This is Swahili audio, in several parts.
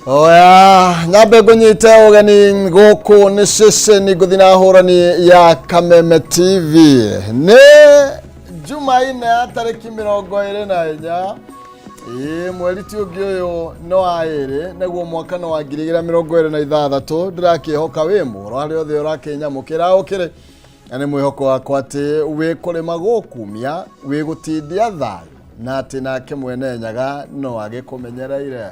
Oya, nyabe kunyita ugani goko ni sese ni guthina hurani ya Kameme TV. Ne Jumaine tariki 24 mweri ti ugioyo no aire naguo mwaka no wa 2026 ndirakihoka wi muro ari othe urakenya mukira ukire ane mwihoko wakwa ati wikure magokumia wigutindia thayo na ati nake mwene nyaga no agikumenyereire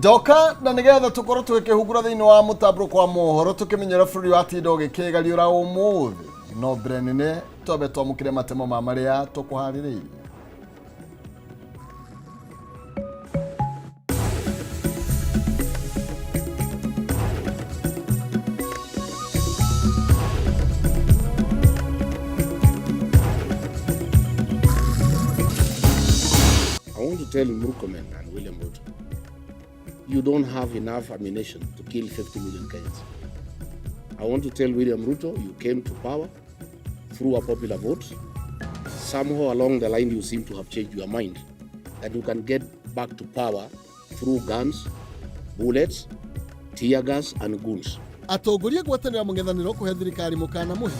doka na nigetha tukorwo twikihungura thiini wa mutabro kwa mohoro tukimenyera bũrũri wa tinda ũgĩkĩgariũra ũmũthĩ no brenene tobe twamũkire matemo ma maria tukuharĩrĩirie. I want to tell Murkomen and William Ruto, you don't have enough ammunition to kill 50 million Kenyans. I want to tell William Ruto, you came to power through a popular vote. Somehow along the line you seem to have changed your mind that you can get back to power through guns, bullets, tear gas and goons. Atongoria gwatanira mũng'ethanĩro kũhe thirikari mũkana mũhi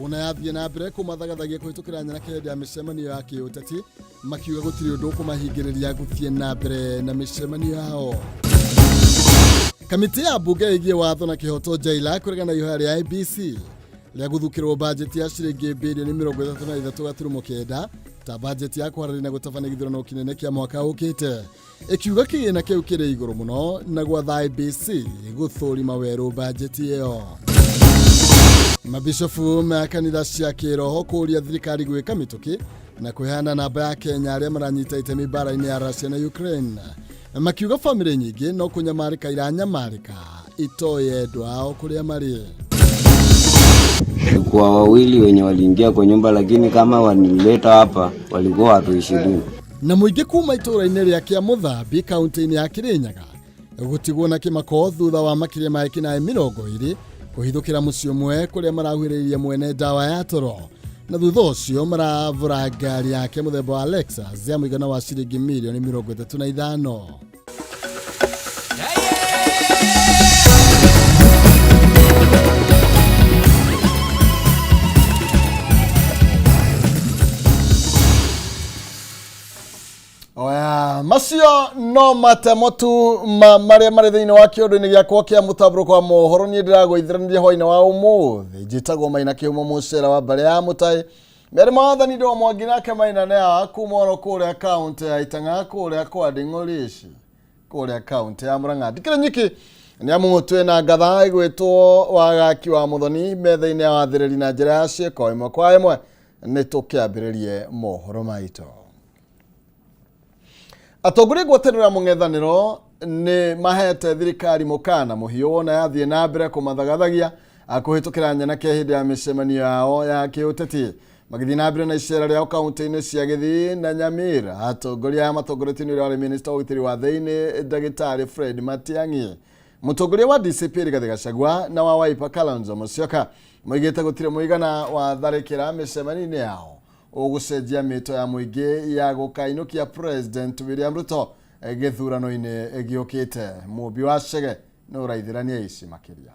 una yathie na mbere kumathagathagia kuhitukira nyanake hĩndĩ ya mĩcemanio ya kĩũteti makiuga gũtirĩ ũndũ kũmahingĩrĩria gũthiĩ na mbere na mĩcemanio yao. Kamiti ya bunge ĩgiĩ watho na kĩhoto jaila kũregana ihoya rĩa IEBC rĩa gũthukĩrwo bajeti ya ciringi bilioni 33.9 ta bajeti ya kũharĩrĩria na gũtabania gĩthurano kĩnene kĩa mwaka ũkĩte ikiuga kĩgĩna kĩu kĩrĩ igũrũ mũno na gwatha IEBC gũthũrima werũ bajeti ĩyo. Mabishofu ma kanitha cia kĩroho kũria thirikari gwĩka mĩtũkĩ na kũheana namba ya Kenya arĩa maranyita itemi bara-inĩ ya Russia na Ukraine. Makiuga famĩlĩ nyingĩ no kũnyamarĩka iranyamarĩka itoe endwa ao kũrĩa marĩ. Kwa wawili wenye waliingia kwa nyumba lakini kama wanileta hapa walikuwa watu 20. Na mũingĩ kuma itũra-inĩ rĩa Kĩamũthambi kaunti-inĩ ya Kĩrĩnyaga gũtigwo na kĩmako thutha wa makĩria ma ekinaĩ 20 kuhithukira mũciĩ ũmwe kũrĩa marahuhĩrĩirie mwene ndawa ya toro na thutha ũcio maravũra ngari yake mũthemba wa Lexus ya mũigana wa ciringi milioni 35. Oya, macio no matemotu maria mari thiini wa kiundu-ini giakwa kia mutabro kwa mohoro ni ndiragũithĩrania hwaĩ-inĩ wa ũmũthĩ njĩtagwo Maina Kĩhumo mũcera wa mbere ya Mũtaĩ mere maathani ndo Mwangi nake Maina nĩ akuma oro kũrĩa kaunti ya Itang'a kũrĩa kwa Nding'ũrĩci kũrĩa kaunti ya Mũrang'a. Ndikĩrĩ nyiki nĩ amũtwe na ngatha ĩgwĩtwo wagaki wa Mũthoni metha-inĩ ya wathĩrĩri na njĩra ya ciĩko ĩmwe kwa ĩmwe nĩ tũkĩambĩrĩrie mohoro maitũ. Atongoria gwatanĩra mũng'ethanĩro nĩ mahete thirikari mũkana mũhiũ wona yathie na mbere kũmathagathagia kũhĩtũkĩra nyanake hĩndĩ ya mĩcemanio yao ya kĩũteti magĩthiĩ na mbere na icera rĩao kaunti-inĩ cia Gĩthii na Nyamira. Atongoria matongoretio nĩ ũrĩa warĩ minista wa ũgitĩri wa thĩinĩ Ndagĩtarĩ Fred Matiang'i, mũtongoria wa DCP Rigathĩ Gachagua na wa Wiper Kalonzo Musyoka moigĩte gũtirĩ mũigana wa tharĩkĩra mĩcemanio-inĩ yao ũgũcenjia mĩto ya mũingĩ ya gũkainũkia President William Ruto gĩthurano-inĩ gĩũkĩte. Mũmbi wa Chege nĩ ũraithĩrania ici makĩria.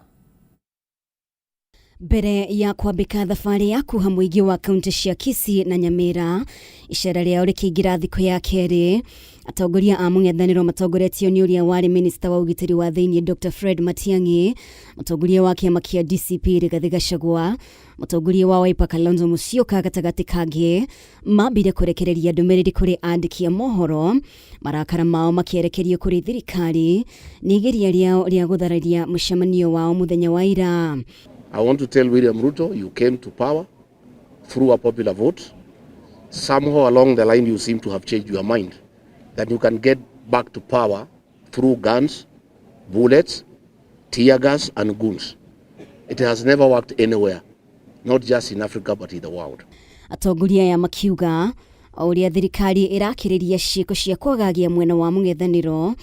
Mbere ya kwambĩka thabarĩ ya kuha mũingĩ wa kaunti cia Kisii na Nyamira, icera rĩao rĩkĩingĩra thikũ ya kerĩ, atongoria a mũng'ethanĩro matongoretio nĩ ũrĩa warĩ minista wa ũgitĩri wa thĩinĩ Dr. Fred Matiang'i, mũtongoria wa kĩama kĩa DCP Rigathĩ Gachagua, mũtongoria wa Wiper Kalonzo Musyoka gatagatĩ kangĩ, mambire kũrekereria ndũmĩrĩri kũrĩ andĩki a mohoro, marakara mao makĩerekerio kũrĩ thirikari nĩ igeria rĩao rĩa gũthararia mũcemanio wao mũthenya wa ira. I want to tell William Ruto, you came to power through a popular vote. Somehow along the line you seem to have changed your mind that you can get back to power through guns, bullets, tear gas and goons. It has never worked anywhere, not just in Africa but in the world. Atongoria ya makiuga ũrĩa thirikari ĩrakĩrĩria ciĩko cia kwagagia mwena wa mũng'ethanĩro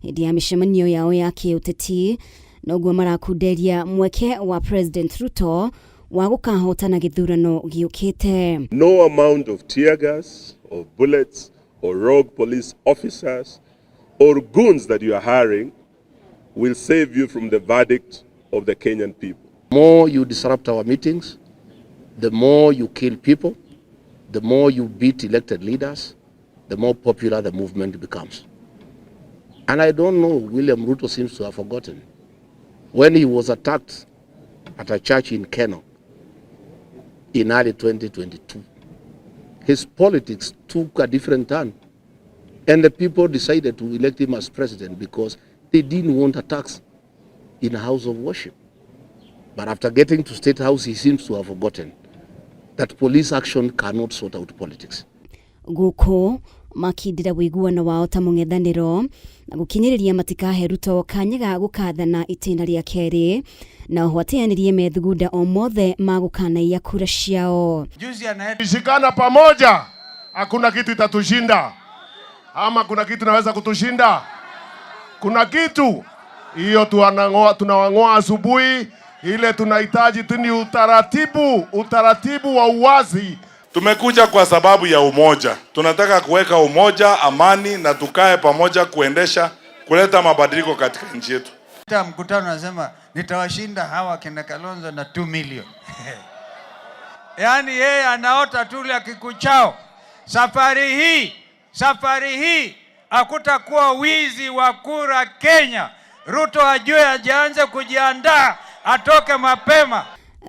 hĩndĩ ya mĩcemanio yao ya kĩũteti noguo marakunderia mweke wa President Ruto wa gũkahotana gĩthurano gĩũkĩte. No amount of tear gas or bullets or rogue police officers or goons that you are hiring will save you from the verdict of the Kenyan people. The more you disrupt our meetings, the more you kill people, the more you beat elected leaders, the more popular the movement becomes. And I don't know, William Ruto seems to have forgotten. When he was attacked at a church in Keno in early 2022, his politics took a different turn. And the people decided to elect him as president because they didn't want attacks in a house of worship. But after getting to State House, he seems to have forgotten that police action cannot sort out politics. Guko makindira wiguano wao ta mung'ethaniro na gukinyiriria matikahe Ruto kanya ga gukathana itina ria keri na hwateanirie methugunda o mothe magukanaia kura ciao. Shikana pamoja, hakuna kitu itatushinda. Ama kuna kitu naweza kutushinda? Kuna kitu hiyo tunawang'oa asubuhi. Ile tunahitaji tu ni utaratibu wa uwazi. Tumekuja kwa sababu ya umoja. Tunataka kuweka umoja, amani na tukae pamoja kuleta mabadiliko katika nchi yetu. Mkutano nasema nitawashinda hawa kina Kalonzo na 2 million. Yaani yeye anaota tu ile kikuchao. Safari hii hakutakuwa wizi wa kura Kenya. Ruto ajue ajianze kujiandaa, atoke mapema.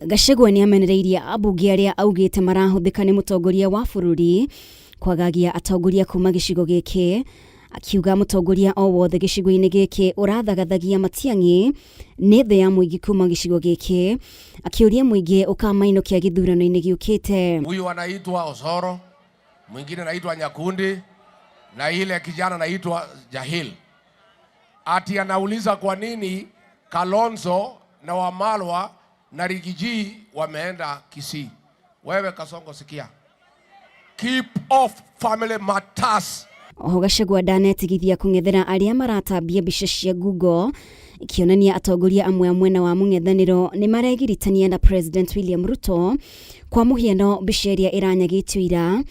Gachagua ni amenereirie abunge aria augite marahuthika ni mutongoria wa bururi kwagagia atongoria kuma gicigo giki, akiuga mutongoria o wothe gicigo-ini giki urathagathagia Matiang'i ni the ya muingi kuma gicigo giki, akiuria muingi ukamainokia githurano-ini giukite. Huyu anaitwa Osoro, mwingine anaitwa Nyakundi na ile kijana anaitwa Jahil. Ati anauliza kwa nini Kalonzo na Wamalwa na Rigiji wameenda Kisii. Wewe Kasongo sikia. Keep off family matters. Gachagua ndanetigithia kung'ethera aria maratambia mbica cia Google ikionania atongoria amwe mwena wa mung'ethaniro ni maregiritania na President William Ruto kwa muhiano mbica iria iranyagitio ira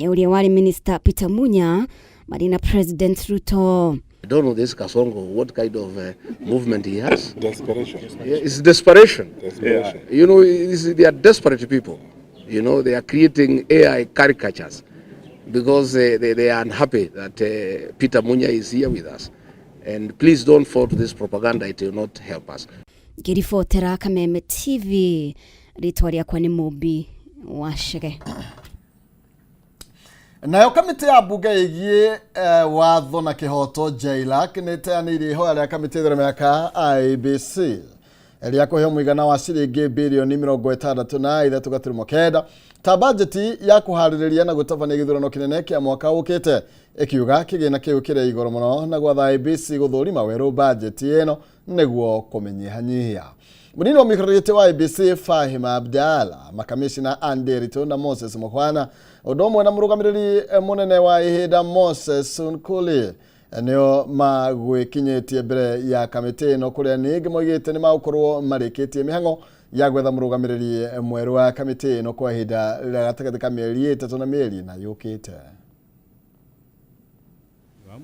uria wari Minister Peter Munya marina President Ruto. I don't know this Kasongo, what kind of movement he has. Desperation. Yeah, it's desperation. Yeah. You know, they are desperate people. You know, they are creating AI caricatures because they are unhappy that Peter Munya is here with us. And please don't fall to this propaganda, it will not help us. Giribotera Kameme TV, ritwa riakwa ni Mobi Wachege. Nayo kamiti ya bunge igie watho na kihoto JLAC niteanirie ihoya ria kamiti ya IEBC ria kuhe muigana wa ciringi bilioni 63.9 ta bajeti ya kuhaririria na gutabania githurano kinene kia mwaka ukite, ikiuga kigina kiu kire igoro muno na gwatha IEBC guthurima weru bajeti eno niguo kumenyihanyihia. Munini wa mikororete wa IEBC Fahim Abdalla, makamishina Anderito na Moses Mukhwana, udomwe na murugamiriri munene wa ihinda Moses Sunkuli nio magwikinyitie mbere ya kamiti no kuria ningi moigite ni maukorwo marikitie mihango ya gwetha murugamiriri mweru wa kamiti no kwa ihinda ria gatagati ka mieri 3 na mieri na yukite.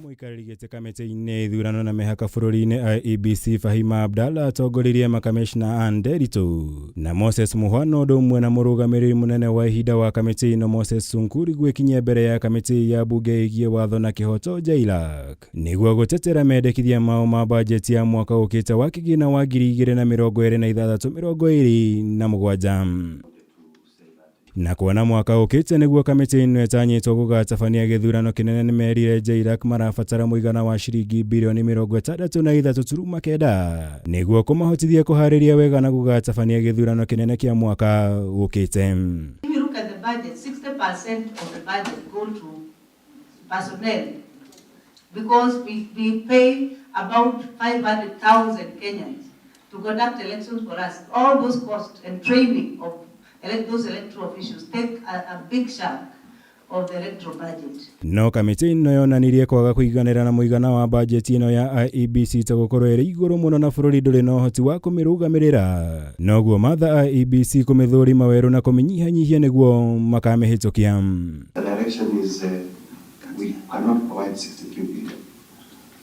Muikarigite kamiti-ini ithurano na mihaka bururi-ini IEBC Fahim Abdalla atongoririe makamishna Anderito na Moses Mukhwana udomwe na murugamiriri munene wa ihinda wa kamiti ino Moses Sunkuri gwikinyia mbere ya kamiti ya bunge igie watho na kihoto JLAC niguo gutetera mendekithia mao ma bajeti ya mwaka ukite wa kigina wa 2026-2027 na kuona mwaka ukite niguo kamiti ino etanyitwo gugatabania githurano kinene ni merire JLAC marabatara muigana wa ciringi bilioni 63.9 niguo kumahotithia kuhariria wega na gugatabania githurano kinene kia mwaka ukite. If you look at the budget, 60% of the budget go to personnel because we pay about 500,000 Kenyans to conduct elections for us. All those costs and training of those electoral officials take a big chunk of the electoral budget. No kamiti ino yonanirie kwaga kuiganira na muigana wa bajeti ino ya IEBC ta gukorwo iri iguru muno na bururi nduri no hoti wa kumirugamirira noguo matha IEBC kumithurima weru na kuminyihanyihia niguo makamihitukia. The direction is we cannot provide 62 billion.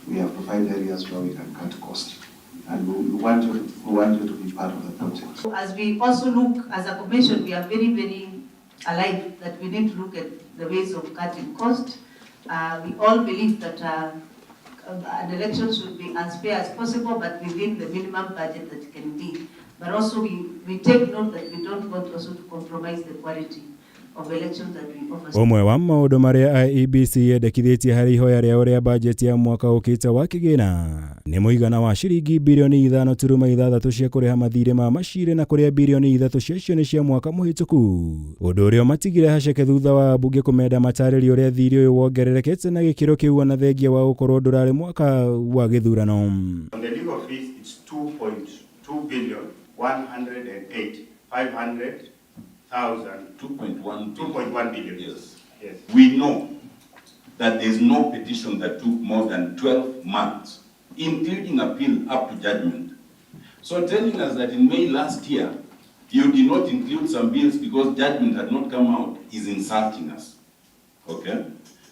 we have provided areas where we can cut cost. And we want you to be part of the project. As we also look, as a commission, we are very, very alive that we need to look at the ways of cutting cost. We all believe that an election should be as fair as possible, but within the minimum budget that it can be. But also we take note that we don't want also to compromise the quality of elections that we offer. Omwe wa maundu maria IEBC yendekithitie hari ihoya riao ria bajeti ya mwaka ukite wa kigina ni muigana wa ciringi bilioni 5.6 cia kuriha mathire ma macire na kuria bilioni 3 ciacio ni cia mwaka muhituku. Undu uria matigire haceke thutha wa bunge kumenda mataririo ria thiri uyu wongererekete na gikiro kiu ona thengia wa ukorwo ndurari mwaka wa githurano. On the legal fees it's 2.2 billion 2.1 billion. Yes. We know that there is no petition that took more than 12 months, including appeal up to judgment. So telling us that in May last year, you did not include some bills because judgment had not come out is insulting us. Okay?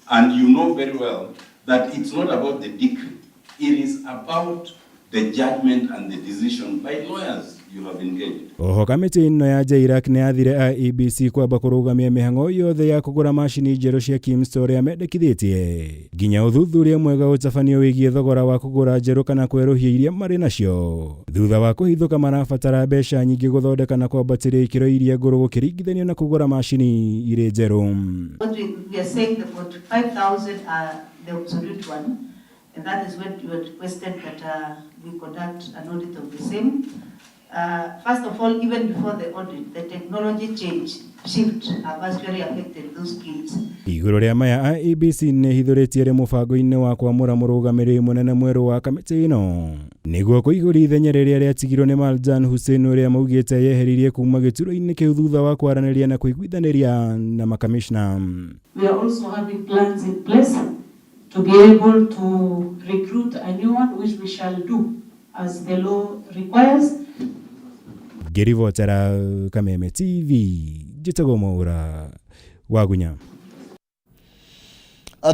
And you know very well that it's not about the decree. It is about the judgment and the decision by lawyers you have engaged. Oho kamiti ino ya JIRAC ni athire IEBC kwamba kurugamia mihango yothe ya kugura macini njeru cia Kimstore ya mendekithitie nginya uthuthuria mwega utafanio wigie thogora wa kugura njeru kana kweruhia iria mari nacio thutha wa kuhithuka marabatara mbeca nyingi guthondeka na kwambatiria ikiro iria nguru gukiringithanio na kugura macini ire njeru. We are saying that 45,000 are the absolute one, and that is what you had requested that we conduct an audit of the same. First of all, even before the audit, the technology shift has very affected those skills. Iguru ria maya IEBC ni hithuritie ri mubango-ini wa kwamura murugamiriri munene mweru wa kamiti ino niguo kuiguri ithenya riria riatigirwo ni Marjan Hussein uria maugite yeheririe kuma gituro-ini kiu thutha wa kwaraniria na kuiguithaniria na makamishna. We are also having plans in place to be able to recruit a new one, which we shall do as the law requires. Gerivotera Kameme TV Jitago Maura Wagunya.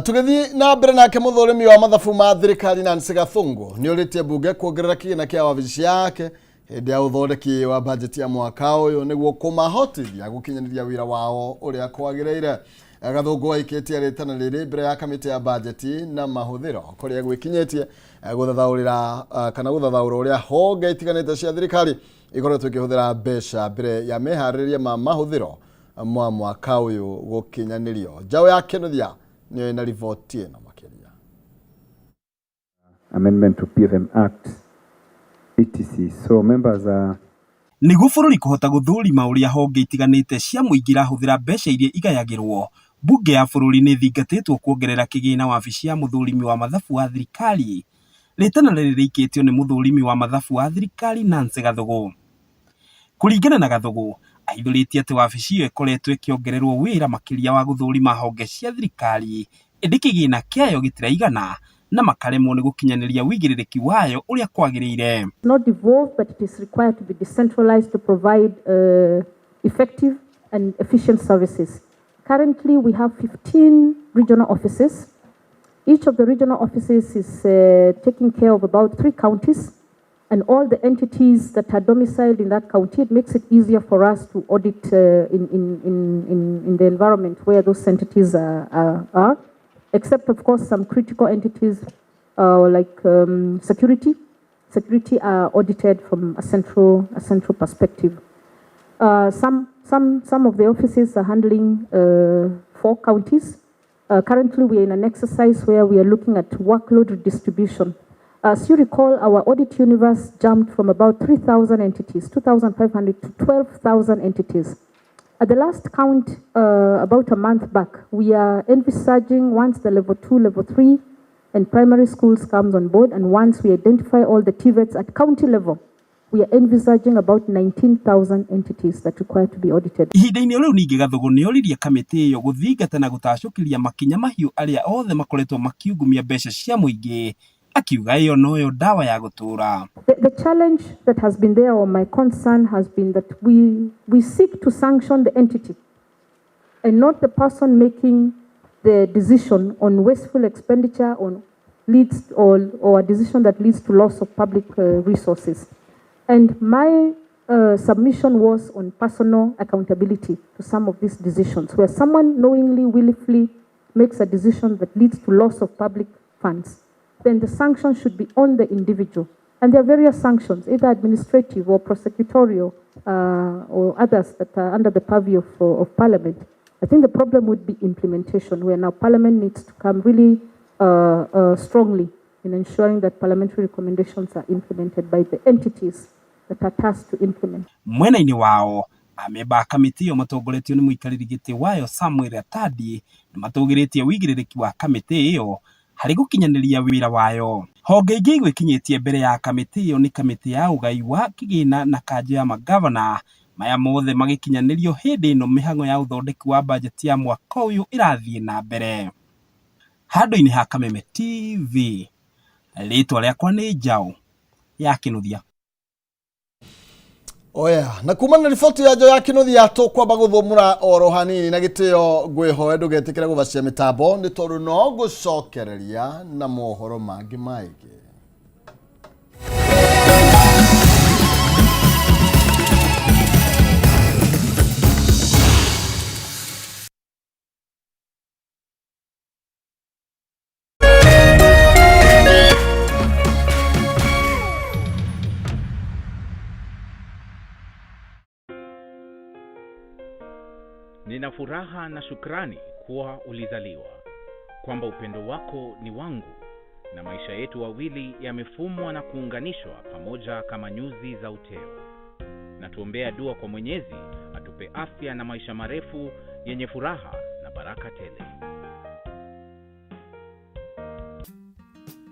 Tugethi na mbere nake muthurimi wa mathabu ma thirikari Nancy Gathungu ni uritie bunge kuongerera kigina kia wabici yake hindi ya uthondeki wa bajeti ya mwaka uyu niguo kumahotithia gukinyaniria wira wao uria kwagiriire. Gathungu aikitie ritana riri mbere ya kamiti ya bajeti na mahuthiro kuria gwikinyitie guthathaurira kana guthathaura uria honge itiganite cia thirikari ikoretwo ikihuthira mbeca mbere ya meharĩrĩria ma mahuthiro mwa mwaka uyu gukinyanirio. Njaũ ya Kenothia niyo ina riboti ĩno makĩria. Amendment to PFM Act etc. So members are niguo bũrũri kũhota gũthũrima ũrĩa honge itiganĩte cia mũingĩ irahũthĩra mbeca iria igayagĩrwo. Bunge ya bũrũri nĩ thingatĩtwo kuongerera kĩgĩna wabici ya mũthũrimi wa mathabu wa thirikari. Ritana rĩrĩ rĩikĩtio nĩ mũthũrimi wa mathabu wa thirikari Nancy Gathungu. Kũringana na Gathungu, ahithũrĩtie atĩ wabici ĩyo ĩkoretwo ĩkĩongererwo wĩra makĩria wa gũthũrima honge cia thirikari, ĩndĩ kĩgĩna kĩayo gĩtiraigana na makaremwo nĩ gũkinyanĩria wĩigĩrĩrĩki wayo ũrĩa kwagĩrĩire. Not devolved, but it is required to be decentralized to provide effective and efficient services. Currently, we have 15 regional offices. Each of the regional offices is taking care of about 3 counties, and all the entities that are domiciled in that county. It makes it easier for us to audit in the environment where those entities are, except of course some critical entities like security. Security are audited from a central perspective. Some of the offices are handling 4 counties. Currently, we are in an exercise where we are looking at workload redistribution. As you recall, our audit universe jumped from about 3,000 entities, 2,500 to 12,000 entities. At the last count, about a month back, we are envisaging once the level 2, level 3, and primary schools comes on board, and once we identify all the TVETs at county level, we are envisaging about 19,000 entities that require to be audited. Ihinda-inĩ rĩu ningĩ Gathungu nĩ oririe kamĩtĩ ĩyo gũthingata na gũtacũkĩria makinya mahiũ arĩa othe makoretwo makiungumia mbeca cia mũingĩ, akiuga ĩyo noyo dawa ya gũtũra. The challenge that has been there, or my concern has been that we seek to sanction the entity and not the person making the decision on wasteful expenditure leads or a decision that leads to loss of public resources. And my submission was on personal accountability to some of these decisions, where someone knowingly, willfully makes a decision that leads to loss of public funds, then the sanction should be on the individual. And there are various sanctions, either administrative or prosecutorial or others that are under the purview of Parliament. I think the problem would be implementation, where now Parliament needs to come really strongly in ensuring that parliamentary recommendations are implemented by the entities that are tasked to implement. Mwena-ini wao, ameba kamiti yo matongoretio ni muikariri giti wayo Samuel Atandi ni matugiritie wigiririki wa kamiti iyo hari gukinyaniria wira wayo. Honge ingi igwikinyitie mbere ya kamiti iyo ni kamiti ya ugai wa kigina na kanjo ya magavana, maya mothe magikinyanirio hindi ino mihango ya uthondeki wa bajeti ya mwaka uyu irathie na mbere. Handu-ini ha Kameme TV, ritwa riakwa ni Njau ya Kinuthia. Oya, na kuma na riboti ya Njau ya Kinuthia tukwamba guthumura oro hanini na gitio ngwihoe ndugetikire gubacia mitambo ni tondu no gucokereria na mohoro mangi maigi. Nina furaha na shukrani kuwa ulizaliwa, kwamba upendo wako ni wangu, na maisha yetu wawili yamefumwa na kuunganishwa pamoja kama nyuzi za uteo. Na tuombea dua kwa Mwenyezi atupe afya na maisha marefu yenye furaha na baraka tele.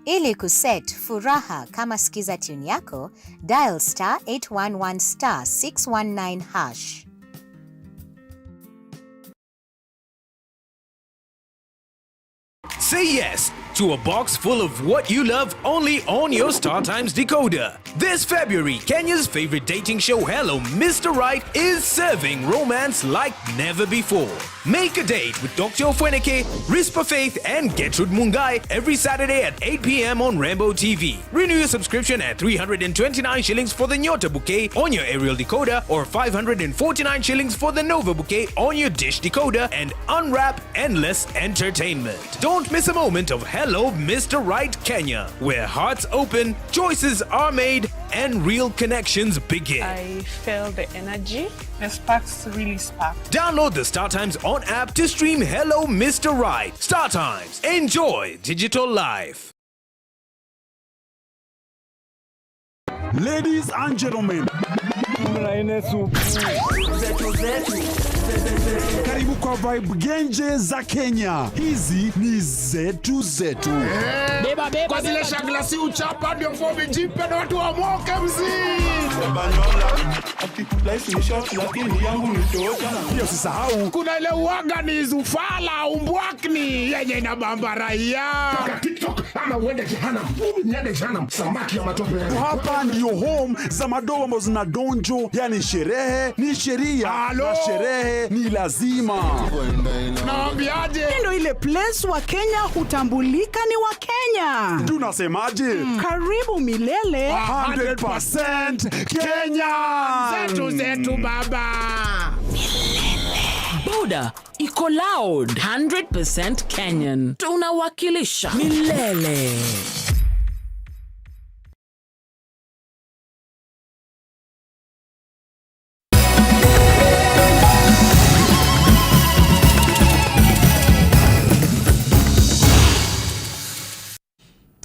Ili kuset furaha kama sikiza tune yako, dial *811 *619#. Say yes to a box full of what you love only on your StarTimes decoder. This February, Kenya's favorite dating show Hello Mr. Right is serving romance like never before. Make a date with Dr. Ofweneke, Rispa Faith and Gertrude Mungai every Saturday at 8 p.m. on Rainbow TV. Renew your subscription at 329 shillings for the Nyota bouquet on your aerial decoder or 549 shillings for the Nova bouquet on your dish decoder, and unwrap endless entertainment. Don't miss a moment of Hello Mr. Right Kenya, where hearts open, choices are made, and real connections begin. I feel the energy. The sparks really spark. Download the StarTimes On app to stream Hello Mr. Right. StarTimes. Enjoy digital life. Ladies and gentlemen, karibu kwa vibe genje za Kenya. Hizi ni zetu zetu. Beba kwa zile shaglasi uchapa ndio fobi jipe na watu wa moke Pia usisahau kuna ile uaga ni zufala umbwakni yenye inabamba raia. TikTok ama uende jehanamu. Niende jehanamu samaki ya matope. Hapa ndio home za madogo ambazo zina donjo, yani sherehe ni sheria na sherehe ni lazima. Naambiaje? Ndio ile place wa Kenya hutambulika ni wa Kenya. Tunasemaje? Karibu milele 100% Kenya. Zetu zetu baba. Buda iko loud 100% Kenyan. Tunawakilisha milele.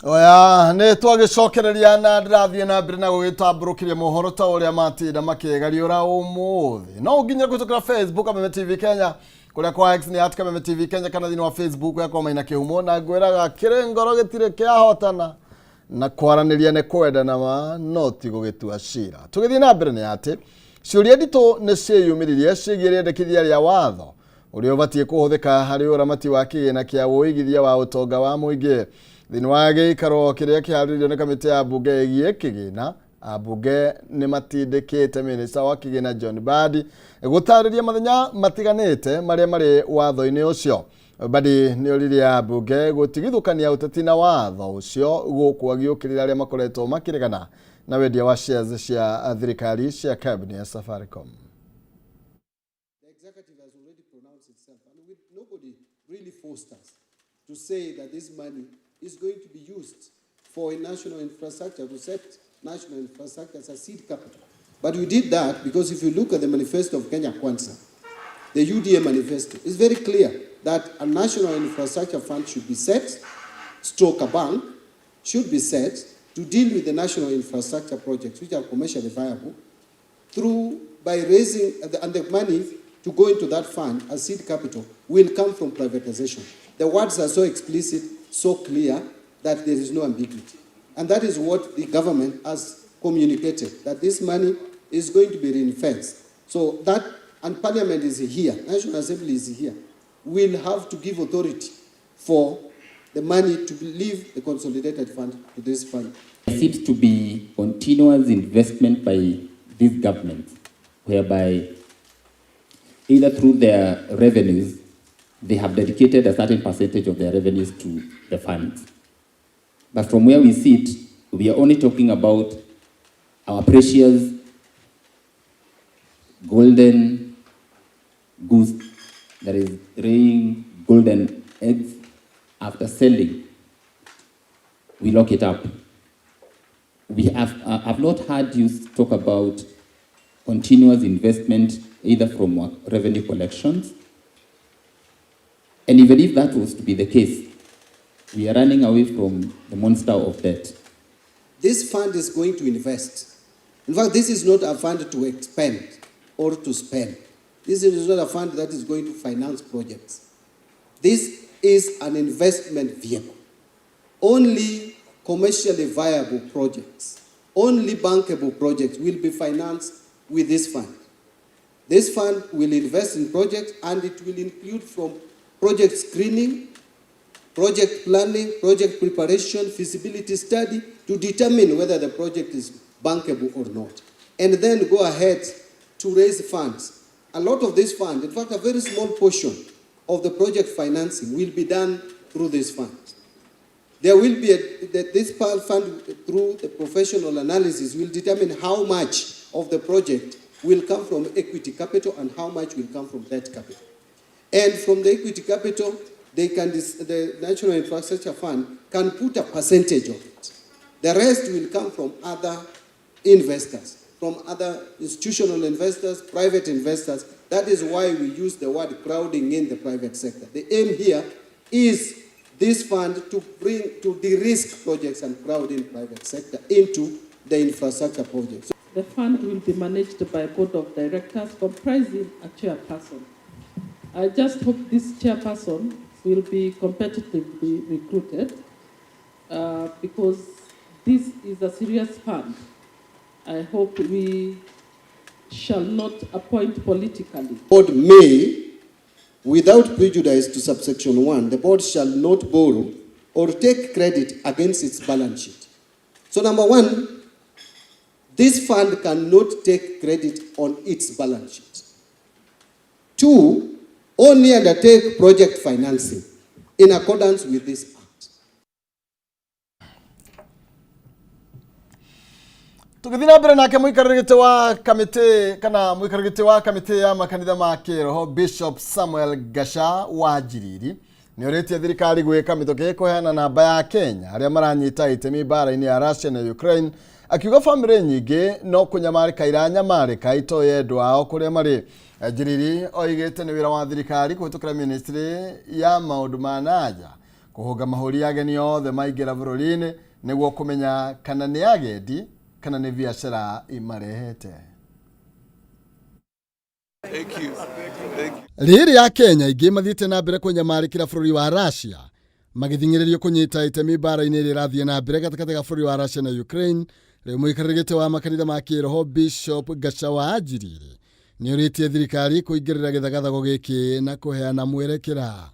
Oya, ne twagicokereria na ndirathie na mbere na gugitamburukiria mohoro ta uria matinda makigariura umuthi. No nginya gutukira Facebook Kameme TV Kenya, kuria kwa X ni @Kameme TV Kenya, kana thini wa Facebook yakwa Maina Kihumo, na ngwiraga kirengoro gitire kiahotana na kwaraniria ne kwenda na ma noti gugitua cira. Tugithie na mbere ni ati ciuria ndito ne ciyumiririe cigirie ndekithia ria watho uria ubatie kuhuthika hari uramati wa kigina kia uigithia wa utonga wa muingi. Thini wa giikaro kiria kihariririo ni kamiti ya bunge igie kigina, abunge ni matindikite minista wa kigina John Mbadi gutariria mathenya matiganite maria mari watho-ini ucio. badi ni oriria bunge gutigithukania uteti na watho ucio gukwagiyukirira aria makoretwo makiregana na wendia wa shares cia thirikari cia cabinet ya Safaricom. The executive has already pronounced itself, and nobody really forced us to say that this money is going to be used for a national infrastructure, to set national infrastructure as a seed capital. But we did that because if you look at the manifesto of Kenya Kwanza, the UDA manifesto, it's very clear that a national infrastructure fund should be set, stroke a bank, should be set to deal with the national infrastructure projects which are commercially viable by raising, and the money to go into that fund as seed capital will come from privatization. The words are so explicit, so clear, that there is no ambiguity. And that is what the government has communicated, that this money is going to be ring-fenced. So that, and Parliament is here, National Assembly is here, will have to give authority for the money to leave the consolidated fund to this fund. There seems to be continuous investment by these governments, whereby either through their revenues, they have dedicated a certain percentage of their revenues to the funds. But from where we sit, we are only talking about our precious golden goose that is laying golden eggs. After selling, we lock it up. We have not heard you talk about continuous investment either from revenue collections. And even if that was to be the case, we are running away from the monster of debt. This fund is going to invest. In fact, this is not a fund to expend or to spend. This is not a fund that is going to finance projects. This is an investment vehicle. Only commercially viable projects, only bankable projects will be financed with this fund. This fund will invest in projects, and it will include from project screening, project planning, project preparation, feasibility study to determine whether the project is bankable or not. And then go ahead to raise funds. A lot of this fund, in fact, a very small portion of the project financing will be done through this fund. There will be this fund through the professional analysis will determine how much of the project will come from equity capital and how much will come from debt capital. And from the equity capital, the National Infrastructure Fund can put a percentage of it. The rest will come from other investors, from other institutional investors, private investors. That is why we use the word crowding in the private sector. The aim here is this fund to de-risk projects and crowd in private sector into the infrastructure projects. The fund will be managed by a board of directors comprising a chairperson. I just hope this chairperson will be competitively recruited because this is a serious fund. I hope we shall not appoint politically. The board may, without prejudice to subsection 1, the board shall not borrow or take credit against its balance sheet. So number 1, this fund cannot take credit on its balance sheet. 2, only undertake project financing in accordance with this act. Tukithina mbere nake muikarigite wa kamite ya makanitha ma kiroho Bishop Samuel Gasha wa Njiriri ni oretie thirikari gwika mitoke kuheana namba ya Kenya aria maranyita itemi bara-ini ya Russia na Ukraine, akiuga family nyingi no kunyamarika iranyamarika itoye endwa ao kuria mari. Njiriri oigite ni wira wa thirikari kuhitukira ministry ya maundu ma nanja kuhunga mahuri ageni othe maingira bururi-ini niguo kumenya kana ni agendi kana ni biashara imarehete. Riri ya Kenya ingi mathite na mbere kunyamarikira bururi wa Russia magithingiririo kunyita itemi bara-ini iri rathie na mbere gatakati ga bururi wa Russia na Ukraine. Riu muikarigite wa makanitha ma kiroho Bishop Gasha wa Njiriri ni uritie thirikari kuingirira githagathago giki na kuheana mwerekera.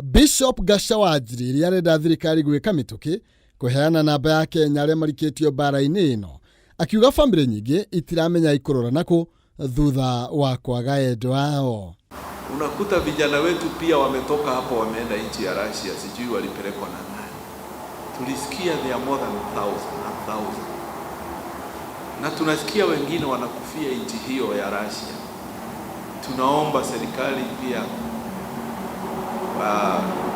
Bishop Gasha wa Njiriri arenda thirikari gwika mituki kuheana namba ya Kenya aria marikitio bara-ini ino, akiuga family nyingi itiramenya ikurora nako thutha wa kwaga endwa ao. Unakuta vijana wetu pia wametoka hapo wameenda nchi ya Russia, sijui walipelekwa na nani. Tulisikia there are more than 1,000 na tunasikia wengine wanakufia nchi hiyo ya Russia. Tunaomba serikali pia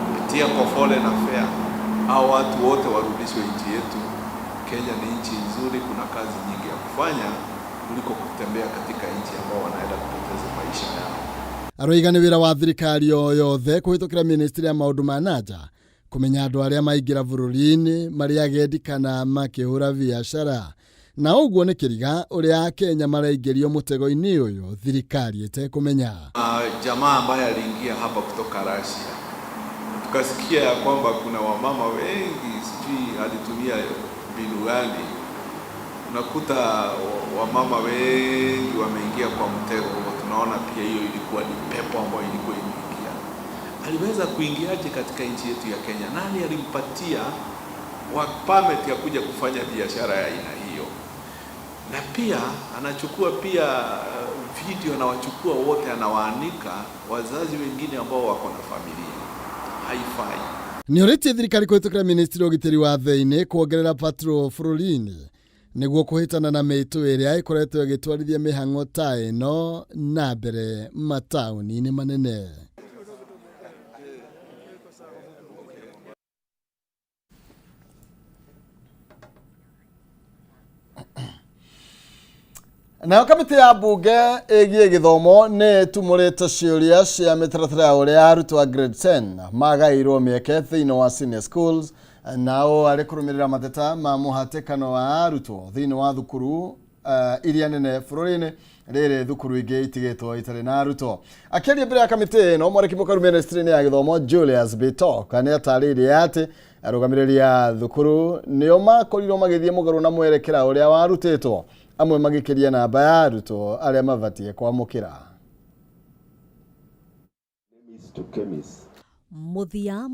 kupitia kwa Foreign Affairs au watu wote warudishwe nchi yetu. Kenya ni nchi nzuri, kuna kazi nyingi ya kufanya kuliko kutembea katika nchi ambao wanaenda kupoteza maisha yao. Aroigani wira wa thirikari yothe kuhitukira ministry ya maundu ma nanja kumenya andu aria maingira bururi-ini mari agendi kana makihura biashara na uguo ni kiriga uria Kenya maraingirio mutego-ini uyu thirikari ite kumenya. Jamaa ambaye aliingia hapa kutoka Russia, tukasikia ya kwamba kuna wamama wengi, sijui alitumia mbinu gani, unakuta wamama wengi wameingia kwa mtego. Tunaona pia hiyo ilikuwa ni pepo ambayo ilikuwa imeingia. Aliweza kuingiaje katika nchi yetu ya Kenya? Nani alimpatia work permit ya kuja kufanya biashara ya aina hiyo? Na pia anachukua pia video, anawachukua wote, anawaanika wazazi wengine ambao wako na familia. Haifai. Ni oriti thirikari kuhitukira ministry ogitiri wa thiini kuongerera patrol bururi-ini niguo kuhitana na mitu iria ikoretwo igitwarithia mihang'o ta ino na mbere matauni-ini manene. Na kamiti ya bunge igie githomo ne tumurite ciuria cia mitaratara uria arutwo a grade 10 magairwo mieke thiini wa senior schools nao ari kurumirira mateta ma muhatikano wa arutwo thiini wa thukuru iria nene bururi-ini riri thukuru ingi itigitwo itari na arutwo. Akiaria mbere ya kamiti ino mwariki mukaru ministry-ini ya githomo Julius Bitok ani ataririe ati arugamiriri a thukuru nio makorirwo magithie mugaru na mwerekera uria warutitwo amwe magikiria namba ya arutwo aria mabatie kwamukira. Muthia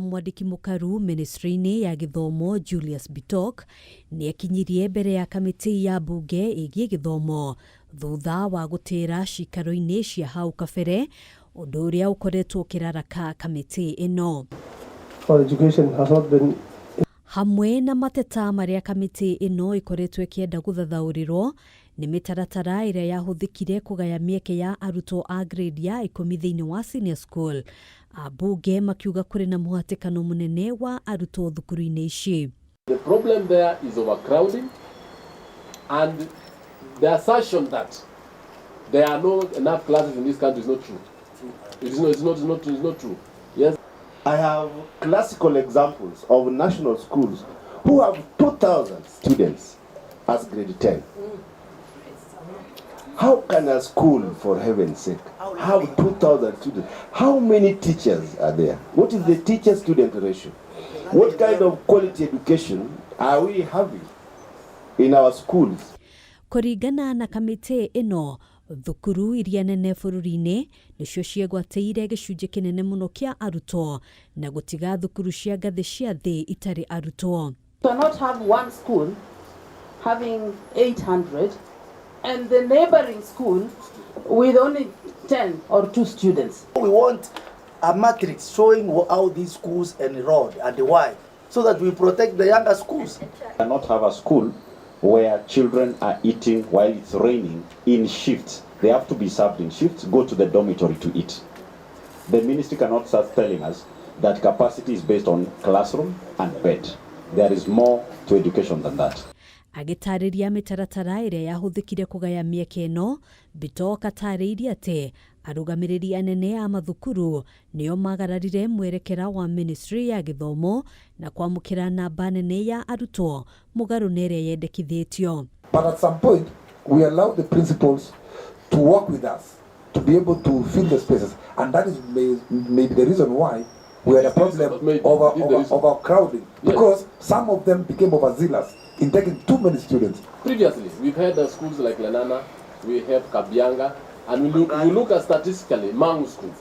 mwandiki mukaru ministry-ini ya githomo Julius Bitok ni akinyirie mbere ya kamiti ya bunge igie githomo thutha wa gutira cikaro-ini cia hau kabere undu uria ukoretwo kiraraka kamiti ino. Education has not been hamwe na mateta maria kamiti ino ikoretwo ikienda guthathaurirwo ni mitaratara iria yahuthikire kugaya mieke ya arutwo a grade ya 10 thiini wa senior school. Abunge makiuga kuri na muhatikano munene wa arutwo thukuru-ini ici. The problem there is overcrowding and the assertion that there are not enough classes in this country is not true. It's not true. Yes. I have classical examples of national schools who have 2,000 students as grade 10. How can a school, for heaven's sake, have 2,000 students? How many teachers are there? What is the teacher-student ratio? What kind of quality education are we having in our schools? Kuringana na kamiti ino, thukuru iria nene bururi-ini nicio ciegwateire gicunji kinene muno kia arutwo na gutiga thukuru cia ngathi cia thi itari arutwo. To not have one school having 800 and the neighboring school with only 10 or 2 students. We want a matrix showing how these schools enrolled and why, so that we protect the younger schools. We cannot have a school where children are eating while it's raining in shifts. They have to be served in shifts, go to the dormitory to eat. The ministry cannot start telling us that capacity is based on classroom and bed. There is more to education than that. Agitariria mitaratara iria yahuthikire kugaya mieke ino, Bitok ataririe ati arugamiriri anene a mathukuru nio magararire mwerekera wa ministry ya githomo na kwamukira namba nene ya arutwo mugaru nere yendekithitio. But at some point we allow the principals to work with us to be able to fill the spaces, and that is maybe the reason why we had a problem of overcrowding, because some of them became overzealous in taking too many students. Previously, we've had schools like Lenana, we have Kabianga, and we look at statistically Mangu schools.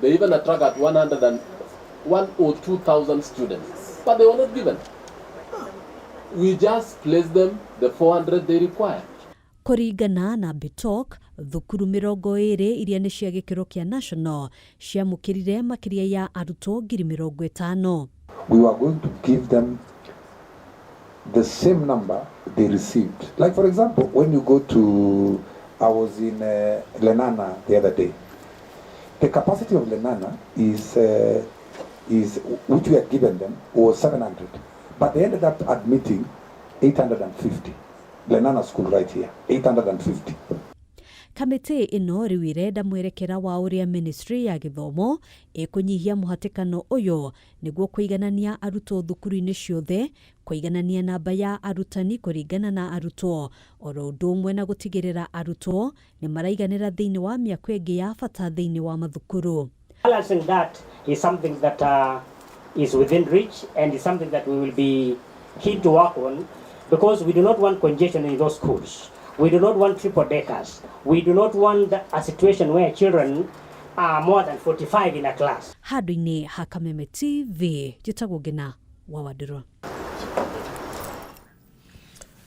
They even attract at 101 or 2,000 students, but they were not given. We just placed them the 400 they require. Kũringana na Bitok, thukuru 20 iria nĩ cia gĩkĩro kĩa national ciamũkĩrire makĩria ya arutwo 50,000. We were going to give them the same number they received. Like for example, when you go to, I was in Lenana the other day. The capacity of Lenana is which we had given them was 700, but they ended up admitting 850. Lenana school right here, 850. Kamĩtĩ ĩno rĩu irenda mwerekera wa ũrĩa ministry ya gĩthomo ĩkũnyihia mũhatĩkano ũyũ nĩguo kũiganania arutwo thukuru-inĩ ciothe, kũiganania namba ya arutani kũringana na arutwo, oro ũndũ ũmwe na gũtigĩrĩra arutwo nĩ maraiganĩra thĩinĩ wa mĩako ĩngĩ ya bata thĩinĩ wa mathukuru. Balancing that is something that is within reach and is something that we will be keen to work on, because we do not want congestion in those schools. We do not want triple deckers. We do not want a situation where children are more than 45 in a class. Handũ-inĩ ha Kameme TV, njĩtagwo Ngina wa Wadiro.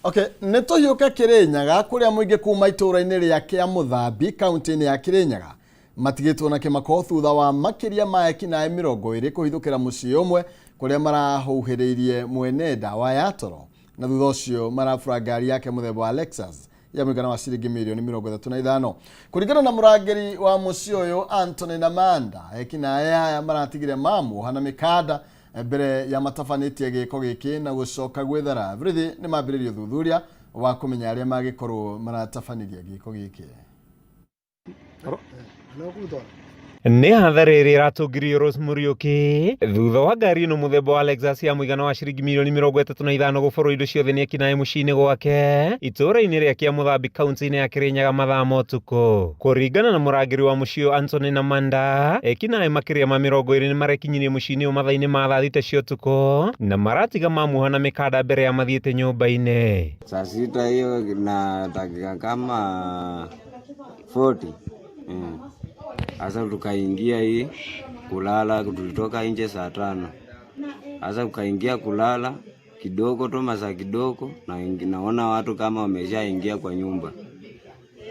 Okay, nĩtũhiũke Kĩrĩnyaga kũrĩa mũingĩ kuma itũũra-inĩ rĩa Kĩamũthambi kaunti-inĩ ya Kĩrĩnyaga matigĩtwo na kĩmako thutha wa makĩria ma ekinaĩ 20 kũhithũkĩra mũciĩ ũmwe kũrĩa marahuhĩrĩirie mwene ndawa ya toro, na thutha ũcio marabura ngari yake mũthemba wa Lexus ya mũigana wa ciringi mirioni 35. Kũringana na mũrangĩri wa mũciĩ ũyũ Anthony Namanda, ekinaĩ aya maratigire mamu hana mĩkanda mbere ya matafanĩtie gĩko gĩkĩ na gũcoka gwĩthara. Borithi nĩ mambĩrĩirie ũthuthuria wa kũmenya arĩa magĩkorwo maratafanirie gĩko gĩkĩ. Nĩ hathara ĩrĩa ĩratũngirio Rose Muriuki thutha wa ngari ĩno mũthemba wa Lexus ya mũigana wa ciringi mirioni 35 gũborwo indo ciothe nĩ ekinaĩ mũciĩ-inĩ gwake itũũra-inĩ rĩa Kĩamũthambi kaunti-inĩ ya Kĩrĩnyaga mathaa ma ũtukũ. Kũringana na mũrangĩri wa mũciĩ ũyũ Anthony Namanda, ekinaĩ makĩria ma 20 nĩ marekinyirie mũciĩ-inĩ ũyũ mathaa-inĩ ma thaa 6 cia ũtukũ na maratiga mamuha na mĩkanda mbere ya mathiĩte nyũmba-inĩ. Saa 6 hiyo na dakika kama 40 Asa tukaingia hii kulala, tulitoka nje saa 5. Asa tukaingia kulala kidogo tu, masaa kidogo, na naona watu kama wameshaingia kwa nyumba.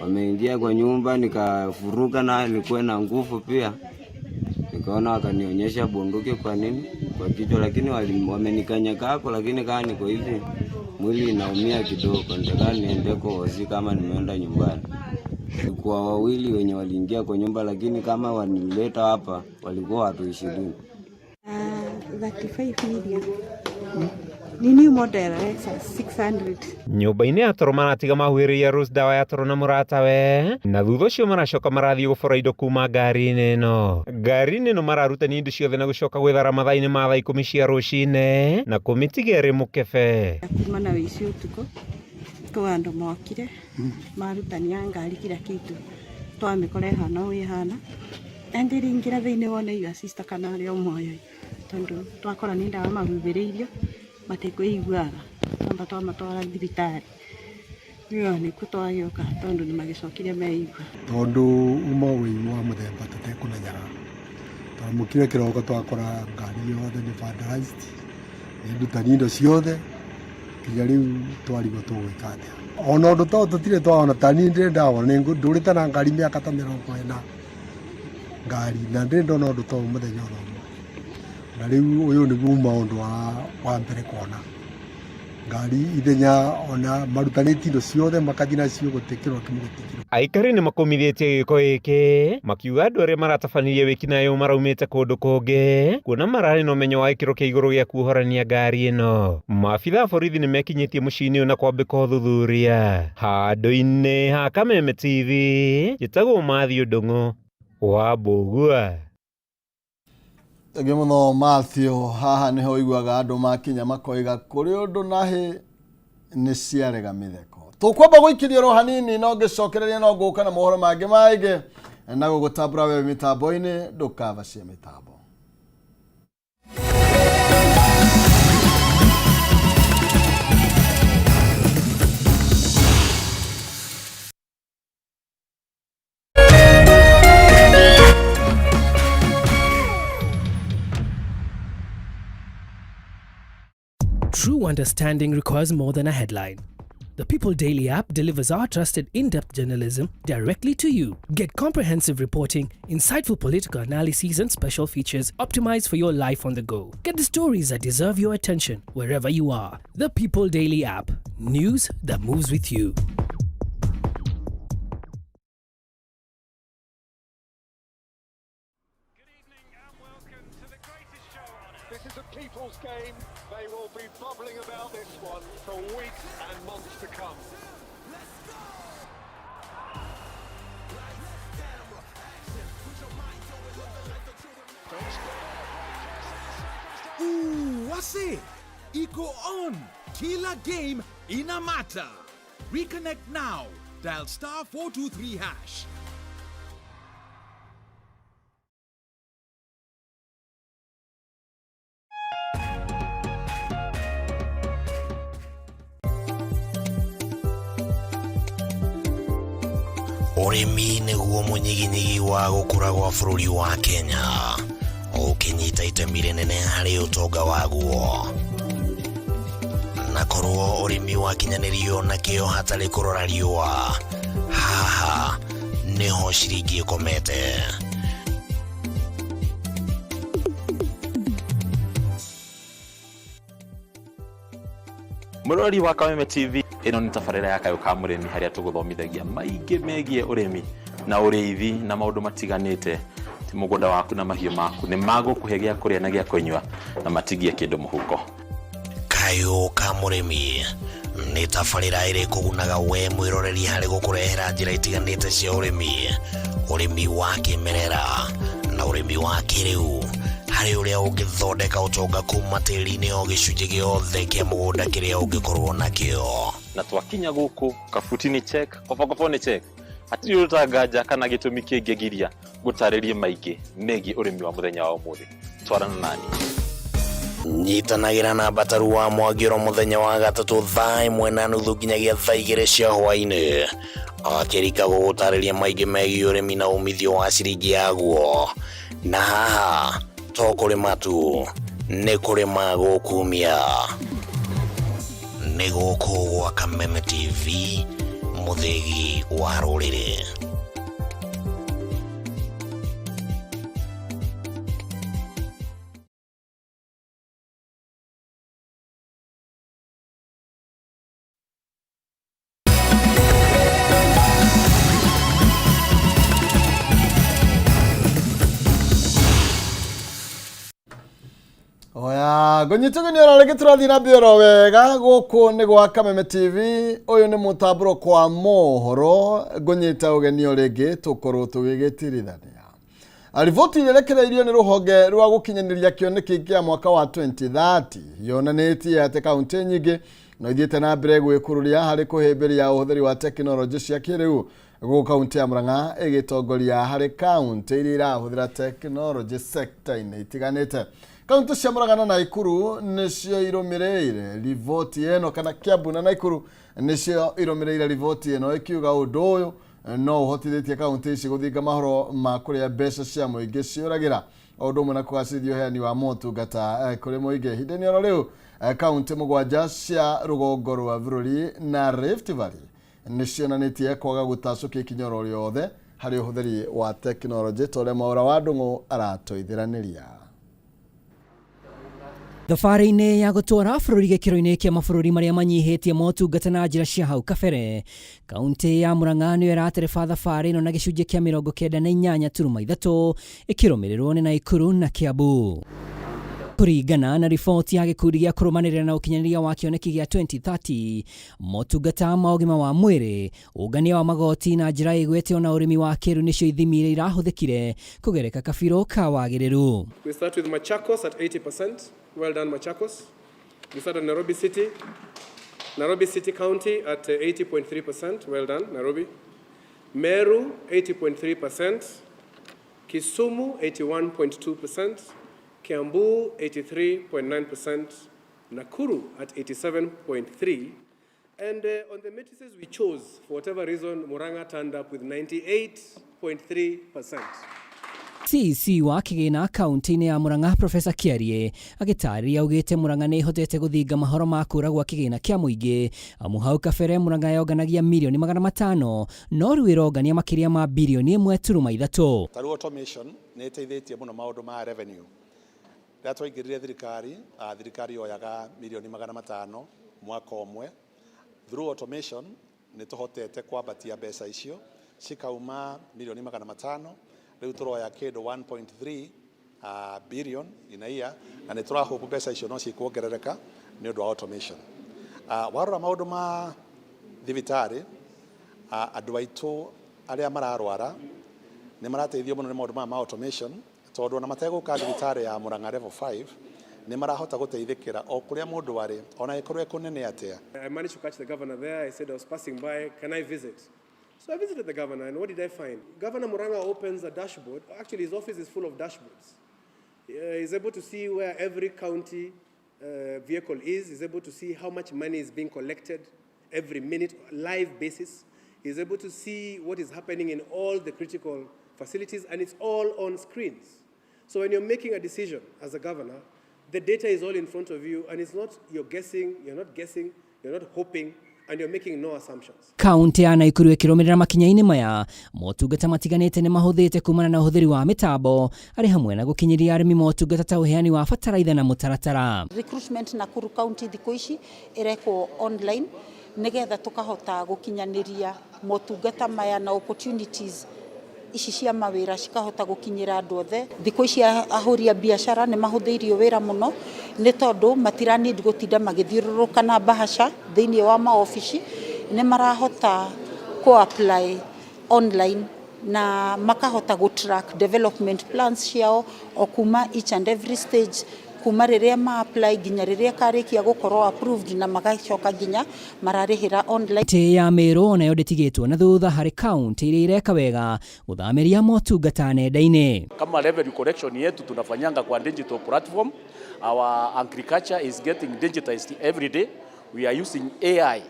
Wameingia kwa nyumba, nikafuruka na nilikuwa na nguvu pia. Nikaona wakanionyesha bunduki kwa nini kwa kichwa, lakini wamenikanyaka hapo, lakini kama niko hivi mwili inaumia kidogo, nitaka niende kwa hosi kama nimeenda nyumbani. Kwa wawili wenye waliingia kwa nyumba, lakini kama wanileta hapa walikuwa watu 20. 35 million. Ni new model 600. Nyũmba-inĩ ya toro maratiga mahuhĩrĩirie Rose ndawa ya toro na mũratawe, na thutha ũcio maracoka marathiĩ gũbora indo kuma ngari-inĩ ĩno. Ngari-inĩ ĩno mararutania indo ciothe na gũcoka gwĩthara mathaa-inĩ ma thaa 10 cia rũcinĩ na kũmĩtiga ĩrĩ mũkebe. Kuma na wĩici ũtukũ kwa andũ mokire marutania ngari kila kitu twamĩkora ĩhana ũũ ĩhana endiringira thĩinĩ wona iga sister kana arĩa ũmoyo tondũ twakora nĩ ndawa mahuhĩrĩirio matikũiguaga amba twamatwara thibitarĩ nĩyo nĩkuo twagĩũka tondũ nĩ magĩcokire meigua tondũ uma ũimu wa mũthemba tũtekũmenyaga twamũkire kĩroko twakora ngari yothe nĩ vandalized nĩ ndutani indo ciothe kinya rĩu twarigwo tũgwĩka atĩa. Ona ũndũ to tũtirĩ twaona, tani ndĩrĩ ndawona, ndũrĩte na ngari mĩaka ta 40 ngari na ndĩrĩ ndona ũndũ to mũthenya ũmwe. Na rĩu ũyũ nĩguo maũndũ wa mbere kuona ngari ithenya ona marutanĩtie indo ciothe makathiĩ nacio gũtĩkĩrwo kĩmũgũtĩkĩrwo. Aikari nĩ makomithĩtie gĩko gĩkĩ makiuga andũ arĩa maratabanirie wĩkinaĩ ũyũ maraumĩte kũndũ kũngĩ kuona mararĩ na ũmenyo wa gĩkĩro kĩa igũrũ gĩa kuohorania ngari ĩno. Maabitha a borithi nĩ mekinyĩtie mũciĩ-inĩ ũyũ na kwambĩka ũthuthuria. Handũ-inĩ ha Kameme TV, njĩtagwo Matthew Ndung'u wa Mbũgua. Ege mũno Matthew, haha nĩho iguaga andũ makinya makoiga kũrĩ ũndũ nahĩ nĩ ciarega mĩtheko. Tũkwamba gũikĩria ro hanini no ngĩcokereria no ngũka na mohoro mangĩ maingĩ na gũgũtambũra we mĩtambo-inĩ ndũkavacie mĩtambo. True understanding requires more than a headline. The People Daily app delivers our trusted in-depth journalism directly to you. Get comprehensive reporting, insightful political analyses and special features optimized for your life on the go. Get the stories that deserve your attention wherever you are. The People Daily app. News that moves with you. This is a people's game. They will be bubbling about this one for weeks and months to come. Wase, iko on. Kila game inamata. Reconnect now. Dial *423#. Urimi nĩguo mũnyiginyigi wa gũkũra gwa bũrũri wa Kenya. Ũkĩnyita itemi rĩnene harĩ ũtonga waguo. Na korwo ũrĩmi wakinyanĩrio na kĩo hatarĩ kũrora riũa. Haha nĩho ciringi ĩkomete. Mũrori wa Kameme TV, ĩno nĩ tabarĩra ya Kayũ ka mũrĩmi harĩa tũgũthomithagia maingĩ megiĩ ũrĩmi na ũrĩithi na maũndũ matiganĩte. Ti mũgũnda waku na mahiũ maku nĩ magũkũhe gĩa kũrĩa na gĩa kũnyua na matigie kĩndũ mũhuko. Kayũ ka mũrĩmi nĩ tabarĩra ĩrĩa ĩkũgunaga we mwĩroreri harĩ gũkũrehera njĩra itiganĩte cia ũrĩmi wa kĩmerera na ũrĩmi wa kĩrĩu. Harĩ ũrĩa ũngĩthondeka ũtonga kuma tĩri-inĩ o gĩcunjĩ gĩothe kĩa mũgũnda kĩrĩa ũngĩkorwo nakĩo. Na twakinya gũkũ kabuti-inĩ check, kobokobo-nĩ check. Hatirĩ ũtanganja kana gĩtũmi kĩngĩgiria gũtarĩrie maingĩ megiĩ ũrĩmi wa mũthenya wa ũmũthĩ. Twarana nani. Nyitanagĩra na Bataru wa Mwagĩro mũthenya wa gatatũ thaa 1:30 nginyagia thaa 2 cia hwaĩ-inĩ. Akĩrika gũgũtarĩria maingĩ megiĩ ũrĩmi na umithio wa ciringi yaguo. Na haha to kũrĩma tu, nĩ kũrĩma gũkumia. Nĩ gũkũ gwa Kameme TV, mũthĩgi wa rũrĩrĩ. Oya, gonyitũgĩnĩora rĩngĩ tũrathiĩ na mbere wega gũkũ nĩ gwa Kameme TV. Ũyũ nĩ mũtambũro kwa mohoro gonyita ũgenio rĩngĩ tũkorwo tũgĩgĩtirithania. Riboti ĩrekereirio nĩ rũhonge rwa gũkinyanĩria kĩoneki kĩa mwaka wa 2030 yonanĩtie atĩ kaunti nyingĩ no ithiĩte na mbere gwĩkururia harĩ kũhĩmbĩria ũhũthĩri wa tekinoronjĩ cia kĩrĩu. Gũkũ kaunti ya Murang'a ĩgĩtongoria harĩ kaunti iria irahũthĩra tekinoronjĩ sector-inĩ itiganĩte. Kaunti cia Murang'a na Naikuru nĩcio irũmĩrĩire riboti ĩno, kana Kiambu na Naikuru nĩcio irũmĩrĩire riboti ĩno, ikiuga ũndũ ũyũ no ũhotithĩtie kaunti ici gũthinga mahoro ma kũrĩa mbeca cia mũingĩ ciũragĩra, o ũndũ ũmwe na kũgacĩrithia ũheani wa motungata kũrĩ mũingĩ. Ihinda-inĩ oro rĩu kaunti mũgwanja cia rũgongo rwa bũrũri na Rift Valley nĩcionanĩtie kwaga gũtacũkia ikinya oro rĩothe harĩ ũhũthĩri wa tekinoronjĩ, ta ũrĩa Mwaũra wa Ndung'u aratũithĩranĩria. Thabarĩ-inĩ ya gũtwara bũrũri gĩkĩro-inĩ kĩa mabũrũri marĩa manyihĩtie motungata na njĩra cia hau kabere, kaunti ya Murang'a nĩyo ĩratereba thabarĩ ĩno na gĩcunjĩ kĩa 98.3 ĩkĩrũmĩrĩrwo nĩ Naikuru na Kiambu. Kũringana na riboti ya gĩkundi gĩa kũrũmanĩrĩra na ũkinyanĩria wa kĩoneki gĩa 2030, motungata ma ũgima wa mwĩrĩ, ũngania wa magoti na njĩra ĩgwete na ũrĩmi wa kĩrĩu nĩcio ithimi iria irahũthĩkire kũgereka kabirũ ka wagĩrĩru. We start with Machakos at 80%. Well done, Machakos. We start at Nairobi City. Nairobi City County at 80.3%. Well done, Nairobi. Meru, 80.3%. Kisumu, 81.2%. Kiambu, 83.9%. Nakuru at 87.3%. And on the matrices we chose, for whatever reason, Murang'a turned up with 98.3%. CC wa kigina kaunti-inĩ ya Murang'a Professor Kiarie agĩtarĩria augĩte Murang'a nĩ ihotete gũthinga mahoro ma kũũra gwa kĩgĩna kĩa mũingĩ amu hau kabere Murang'a yonganagia mirioni 500 no rĩu ĩrongania makĩria ma birioni 1.3. Tarĩu automation nĩ ĩteithĩtie mũno maũndũ ma revenue. Rĩrĩa twaingĩrire thirikari yoyaga mirioni 500 mwaka ũmwe. Through automation nĩ tũhotete kwambatia mbeca icio cikauma mirioni 500 rĩu tũroya kĩndũ 1.3 billion in a year na nĩ tũrahope mbeca icio no cikuongerereka nĩ ũndũ wa automation. Warora maũndũ ma thibitarĩ andũ aitũ arĩa mararwara nĩ marateithio mũno nĩ maũndũ ma automation tondũ na mategũka thibitarĩ ya Murang'a level 5 nĩ marahota gũteithĩkĩra o kũrĩa mũndũ arĩ ona ĩkorwo kũnene atĩa. I managed to catch the governor there. I said I was passing by, can I visit? So I visited the governor, and what did I find? Governor Murang'a opens a dashboard. Actually, his office is full of dashboards. He's able to see where every county vehicle is. He's able to see how much money is being collected every minute, live basis. He's able to see what is happening in all the critical facilities, and it's all on screens. So when you're making a decision as a governor, the data is all in front of you, and it's not you're not guessing, you're not hoping, and you're making no assumptions. Kaunti ya Naikuru ĩkĩrũmĩrĩra makinya-inĩ maya motungata matiganĩte nĩ mahũthĩte kumana na ũhũthĩri wa mĩtambo arĩ hamwe na gũkinyĩria arĩmi motungata ta ũheani wa bataraitha na mũtaratara. Recruitment Nakuru County thikũ ici ĩrekwo online nĩgetha tũkahota gũkinyanĩria motungata maya na opportunities ici cia mawĩra cikahota gũkinyĩra andũ othe. Thikũ ici ahũri a biacara nĩ mahũthĩirio wĩra mũno nĩ tondũ matiranid gũtinda magĩthiũrũrũka na bahasha thĩinĩ wa maofici, nĩ marahota apply online na makahota track development plans ciao o kuma each and every stage kuma rĩrĩa ma-apply nginya rĩrĩa karĩkia gũkorwo approved na magacoka nginya mararĩhĩra online. Kaunti ya Meru nayo ndĩtigĩtwo na thutha harĩ kaunti iria ireka wega gũthamĩria motungata nenda-inĩ. Kama revenue collection yetu tunafanyanga kwa digital platform. Our agriculture is getting digitized every day. We are using AI.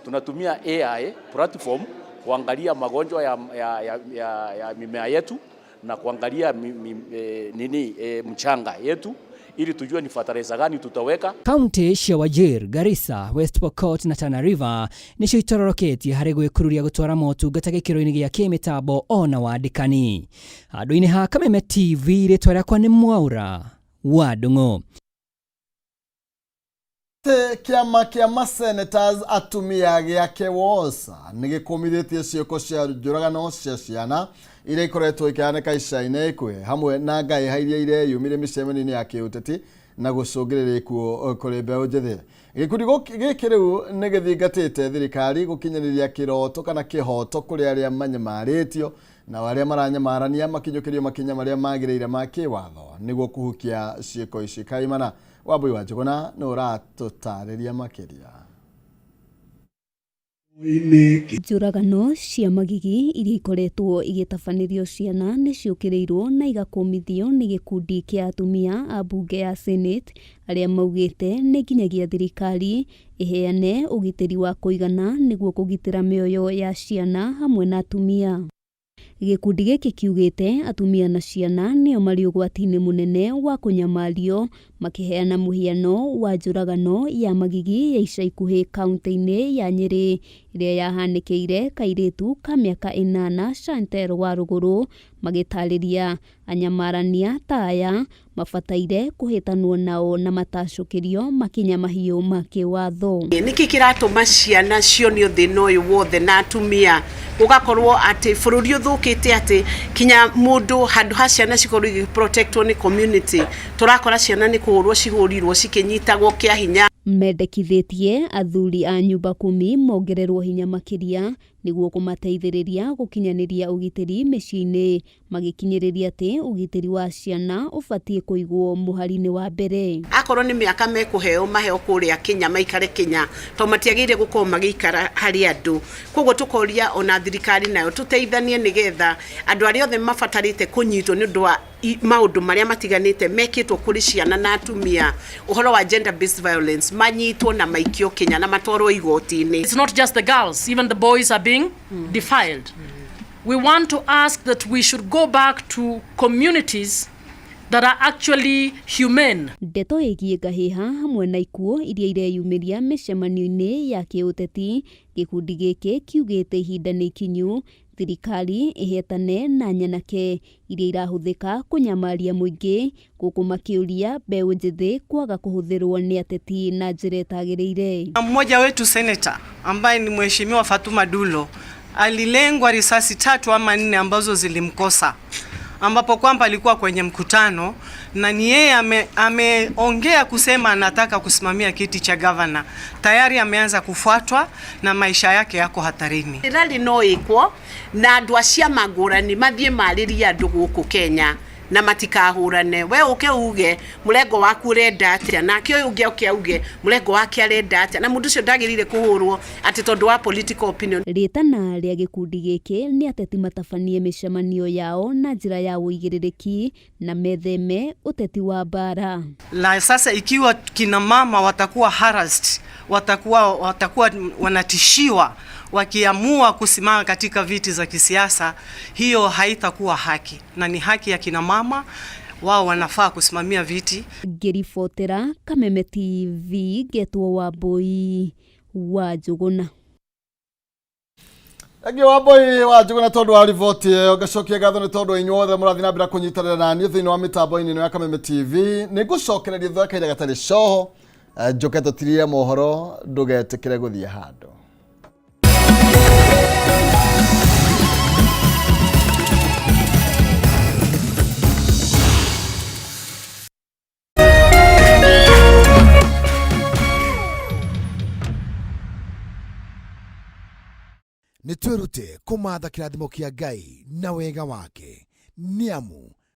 Tunatumia AI platform kuangalia magonjwa ya mimea yetu na kuangalia mchanga yetu ili tujue ni fertilizer gani tutaweka. Kaunti cia Wajir, Garissa, West Pokot na Tana River nĩcio itororoketie harĩ gwĩkururia gũtwara motungata gĩkĩro-inĩ gĩa kĩmĩtambo ona wandĩkani. Handũ-inĩ ha Kameme TV rĩtwa rĩakwa nĩ Mwaura wa Ndung'u. Kĩama kĩa masenators atumia gĩake wosa nĩgĩkũmithĩtie ciĩko cia njũragano cia ciana iria ikoretwo ikĩhanĩka ica-inĩ ikuhĩ hamwe na ngahĩha iria ireyumire mĩcemanio-inĩ ya kĩũteti na gũcũngĩrĩria ikuũ kũrĩ mbeũ njĩthĩ. Gĩkundi gĩkĩ rĩu nĩgĩthingatĩte thirikari gũkinyanĩria kĩroto kana kĩhoto kũrĩ arĩa manyamarĩtio na arĩa maranyamarania makinyũkĩrio makinya marĩa magĩrĩire ma kĩwatho nĩguo kũhukia ciĩko ici. Kaimana Wambui wa Njuguna nĩ ũratũtarĩria makĩria. Njũragano cia magigi iria ikoretwo igĩtabanĩrio ciana nĩ ciũkĩrĩirwo na igakũmithio nĩ gĩkundi kĩa atumia a bunge ya Senate arĩa maugĩte nĩ nginyagia thirikari ĩheane ũgitĩri wa kũigana nĩguo kũgitĩra mĩoyo ya ciana hamwe na atumia. Gĩkundi gĩkĩ kiugĩte atumia na ciana nĩo marĩ ũgwati-inĩ mũnene wa kũnyamario makĩheana mũhiano wa njũragano ya magigi ya ica ikuhĩ kaunti-inĩ ya Nyeri ĩrĩa yahanĩkĩire kairĩtu ka mĩaka 8 Chantel wa Rũgũrũ, magĩtarĩria anyamarania ta aya mabataire kũhĩtanwo nao na matacũkĩrio makinya mahiũ ma kĩwatho. Nĩkĩ kĩratũma ciana cionio thĩna ũyũ wothe na atumia ũgakorwo atĩ bũrũri ũthũkĩte atĩ kinya mũndũ handũ ha ciana cikorwo igĩprotectwo nĩ community tũrakora ciana nĩ kũhũrwo cihũrirwo cikĩnyitagwo kĩa hinya. Mendekithĩtie athuri a nyumba 10 mongererwo hinya makĩria nĩguo kũmateithĩrĩria gũkinyanĩria ũgitĩri mĩciĩ-inĩ, magĩkinyĩrĩria atĩ ũgitĩri wa ciana ũbatiĩ kũigwo mũhari-inĩ wa mbere. Akorwo nĩ mĩaka mekũheo maheo kũrĩa Kenya maikare Kenya to matiagĩrĩire gũkorwo magĩikara harĩ andũ. Koguo tũkoria ona thirikari nayo tũteithanie nĩgetha andũ arĩa othe mabatarĩte kũnyitwo nĩ ũndũ wa maũndũ marĩa matiganĩte mekĩtwo kũrĩ ciana na atumia ũhoro wa gender based violence manyitwo na maikio Kenya na matwarwo igoti-inĩ. It's not just the girls, even the boys are being defiled. we want to ask that we should go back to communities that are actually humane. Ndeto igie ngahiha hamwe na ikuo iria ireyumiria micemanio-ini ya kiuteti, gikundi giki kiugite ihinda ni ikinyu thirikari ihetane na nyanake iria irahuthika kunyamaria muingi guku makiuria mbeũ njithi kwaga kuhuthirwo ni ateti na njira itagiriire. Mmoja wetu senator ambaye ni mheshimiwa Fatuma Dulo alilengwa risasi 3 ama 4 ambazo zilimkosa, ambapo kwamba alikuwa kwenye mkutano na ni yeye ameongea kusema anataka kusimamia kiti cha governor. Tayari ameanza kufuatwa na maisha yake yako hatarini. Rally no ikwo na andu acia magurani mathie mariria andu guku Kenya na matikahurane. We uge mulengo waku urenda atia na kio uge mulengo wake arenda atia na mundu ucio ndagirire kuhurwo ati tondu wa political opinion. Ritana ria gikundi giki ni ateti matabanie micemanio yao na njira ya uigiririki na metheme uteti wa bara. La sasa ikiwa kina mama watakuwa harassed, watakuwa wanatishiwa wakiamua kusimama katika viti za kisiasa, hiyo haitakuwa haki, na ni haki ya kina mama, wao wanafaa kusimamia viti. Ngiribotera Kameme TV, Getwo Wambui wa Njuguna. Wambui wa Njuguna tondu wa riboti iyo ngacokia gatho ni tondu inyuothe murathi na mbira kunyitanira nani thiini wa mitambo-ini ino ya Kameme TV. Nigucokereria thutha kaira gatari coho njoke tutirire mohoro ndugetikire guthia handu. Nitwerute kumatha kirathimo kia Ngai na wega wake, niamu